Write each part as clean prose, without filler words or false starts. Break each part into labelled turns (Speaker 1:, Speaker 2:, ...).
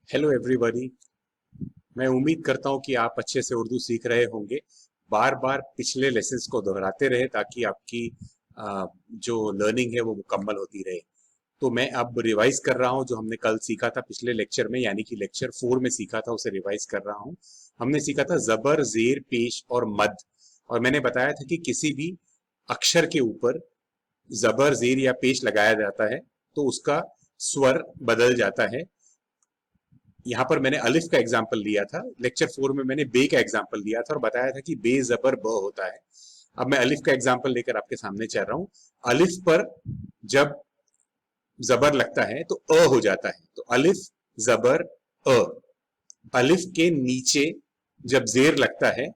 Speaker 1: Hello everybody. मैं उम्मीद करता हूं कि आप अच्छे से उर्दू सीख रहे होंगे। बार बार पिछले लेसन्स को दोहराते रहे ताकि आपकी जो लर्निंग है वो मुकम्मल होती रहे। तो मैं अब रिवाइज कर रहा हूं जो हमने कल सीखा था पिछले लेक्चर में, यानी कि लेक्चर 4 में सीखा था, उसे रिवाइज कर रहा हूं। हमने सीखा था जबर, जेर, पेश और मद। और मैंने बताया था कि किसी भी अक्षर के ऊपर जबर, जेर या पेश लगाया जाता है तो उसका स्वर बदल जाता है। यहाँ पर मैंने अलिफ का एग्जाम्पल लिया था, लेक्चर 4 में मैंने बे का एग्जाम्पल लिया था और बताया था कि बे जबर ब होता है। अब मैं अलिफ का एग्जाम्पल लेकर आपके सामने चल रहा हूं। अलिफ पर जब जबर लगता है तो अ हो जाता है, तो अलिफ जबर अ। अलिफ के नीचे जब जेर लगता है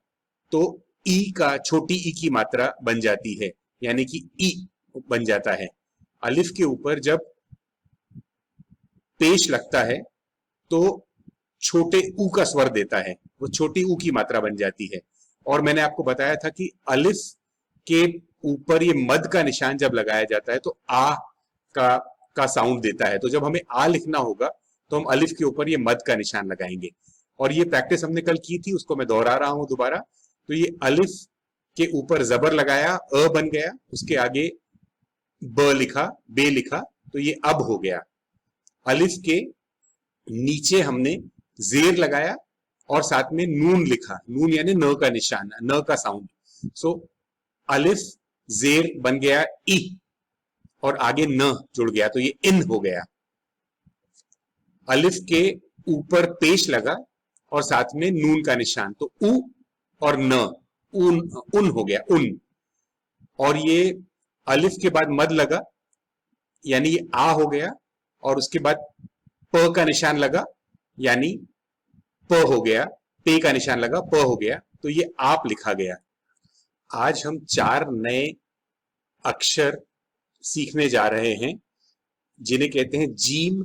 Speaker 1: तो ई का, छोटी ई की मात्रा बन जाती है, यानी कि ई बन जाता है। अलिफ के ऊपर जब पेश लगता है तो छोटे ऊ का स्वर देता है, वो छोटी ऊ की मात्रा बन जाती है। और मैंने आपको बताया था कि अलिफ के ऊपर ये मद का निशान जब लगाया जाता है तो आ का का साउंड देता है। तो जब हमें आ लिखना होगा तो हम अलिफ के ऊपर ये मद का निशान लगाएंगे। और ये प्रैक्टिस हमने कल की थी, उसको मैं दोहरा रहा हूं दोबारा। तो ये अलिफ के ऊपर जबर लगाया, अ बन गया, उसके आगे ब लिखा, बे लिखा, तो ये अब हो गया। अलिफ के नीचे हमने जेर लगाया और साथ में नून लिखा, नून यानी न का निशान, न का साउंड। सो अलिफ जेर बन गया ई और आगे न जुड़ गया, तो ये इन हो गया। अलिफ के ऊपर पेश लगा और साथ में नून का निशान, तो उ और न, उन, उन हो गया, उन। और ये अलिफ के बाद मद लगा, यानी ये आ हो गया, और उसके बाद प का निशान लगा, यानी प हो गया, पे का निशान लगा, प हो गया, तो ये आप लिखा गया। आज हम 4 नए अक्षर सीखने जा रहे हैं जिन्हें कहते हैं जीम,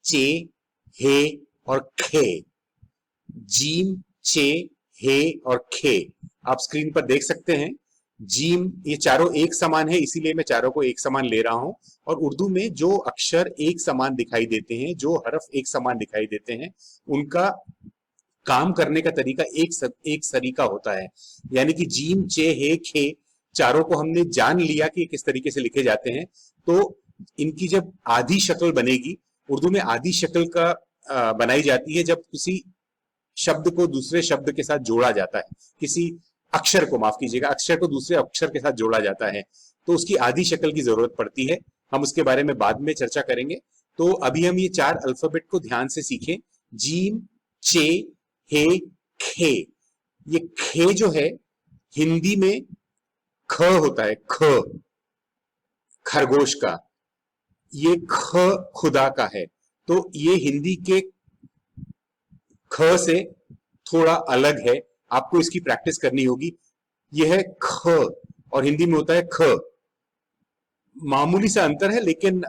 Speaker 1: चे, हे और खे। जीम, चे, हे और खे आप स्क्रीन पर देख सकते हैं। जीम, ये चारों एक समान है, इसीलिए मैं चारों को एक समान ले रहा हूं। और उर्दू में जो अक्षर एक समान दिखाई देते हैं, जो हरफ एक समान दिखाई देते हैं, उनका काम करने का तरीका एक तरीका होता है। यानी कि जीम, चे, हे, खे चारों को हमने जान लिया कि किस तरीके से लिखे जाते हैं। तो इनकी जब आधी शक्ल बनेगी, उर्दू में आधी शक्ल का बनाई जाती है जब किसी शब्द को दूसरे शब्द के साथ जोड़ा जाता है, किसी अक्षर को, माफ कीजिएगा, अक्षर को दूसरे अक्षर के साथ जोड़ा जाता है, तो उसकी आधी शक्ल की जरूरत पड़ती है। हम उसके बारे में बाद में चर्चा करेंगे। तो अभी हम ये 4 अल्फाबेट को ध्यान से सीखें। जीम, चे, हे, खे। ये खे जो है हिंदी में ख होता है, ख खरगोश का। ये ख खुदा का है। तो ये हिंदी के ख से थोड़ा अलग है, आपको इसकी प्रैक्टिस करनी होगी। यह है ख और हिंदी में होता है ख। मामूली सा अंतर है, लेकिन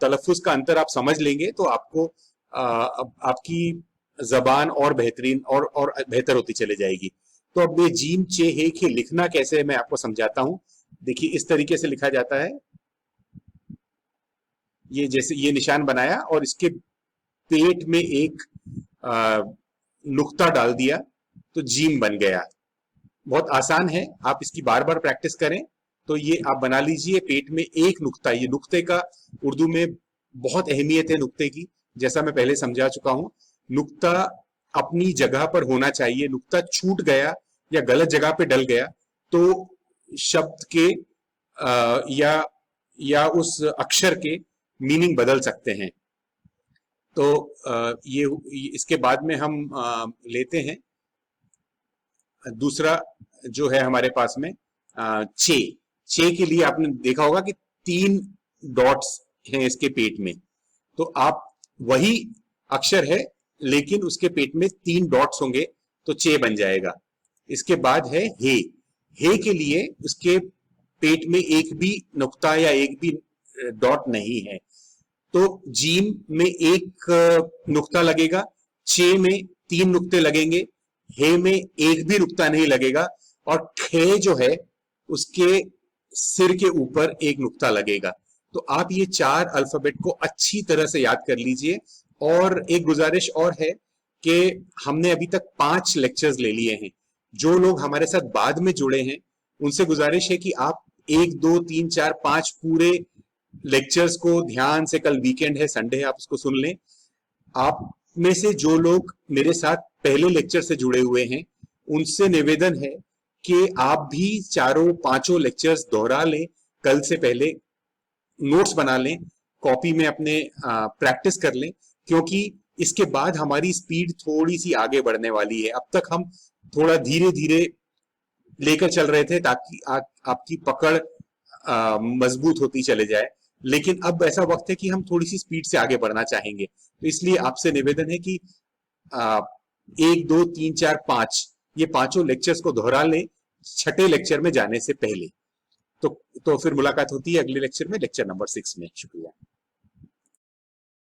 Speaker 1: तलफ्फुज का अंतर आप समझ लेंगे तो आपको आपकी जबान और बेहतरीन और बेहतर होती चली जाएगी। तो अब ये जीम, चे, हे, खे लिखना कैसे है मैं आपको समझाता हूं। देखिए इस तरीके से लिखा जाता है। ये जैसे ये निशान बनाया और इसके पेट में एक नुक्ता डाल दिया तो जीम बन गया। बहुत आसान है, आप इसकी बार बार प्रैक्टिस करें। तो ये आप बना लीजिए, पेट में एक नुक्ता। ये नुक्ते का उर्दू में बहुत अहमियत है, नुक्ते की, जैसा मैं पहले समझा चुका हूं। नुक्ता अपनी जगह पर होना चाहिए। नुक्ता छूट गया या गलत जगह पे डल गया तो शब्द के या उस अक्षर के मीनिंग बदल सकते हैं। तो ये इसके बाद में हम लेते हैं दूसरा जो है हमारे पास में चे। चे के लिए आपने देखा होगा कि 3 डॉट्स हैं इसके पेट में। तो आप वही अक्षर है लेकिन उसके पेट में 3 डॉट्स होंगे तो चे बन जाएगा। इसके बाद है हे। हे के लिए उसके पेट में एक भी नुक्ता या एक भी डॉट नहीं है, तो जीम में एक नुक्ता लगेगा, चे में 3 नुक्ते लगेंगे, हे में एक भी नुक्ता नहीं लगेगा, और खे जो है उसके सिर के ऊपर एक नुक्ता लगेगा। तो आप ये 4 अल्फाबेट को अच्छी तरह से याद कर लीजिए और एक गुजारिश और है कि हमने अभी तक 5 लेक्चर्स ले लिए हैं। जो लोग हमारे साथ बाद में जुड़े हैं उनसे गुजारिश है कि आप 1 2 3 4 5 पूरे लेक्चर्स को ध्यान से, कल वीकेंड है, संडे है, आप उसको सुन लें। आप में से जो लोग मेरे साथ पहले लेक्चर से जुड़े हुए हैं उनसे निवेदन है कि आप भी चारों पांचों लेक्चर्स दोहरा लें, कल से पहले नोट्स बना लें, कॉपी में अपने प्रैक्टिस कर लें, क्योंकि इसके बाद हमारी स्पीड थोड़ी सी आगे बढ़ने वाली है। अब तक हम थोड़ा धीरे धीरे लेकर चल रहे थे ताकि आपकी पकड़ मजबूत होती चले जाए, लेकिन अब ऐसा वक्त है कि हम थोड़ी सी स्पीड से आगे बढ़ना चाहेंगे। तो इसलिए आपसे निवेदन है कि 1 2 3 4 5 ये पांचों लेक्चर्स को दोहरा लें छठे लेक्चर में जाने से पहले। तो फिर मुलाकात होती है अगले लेक्चर में, लेक्चर नंबर 6 में। शुक्रिया।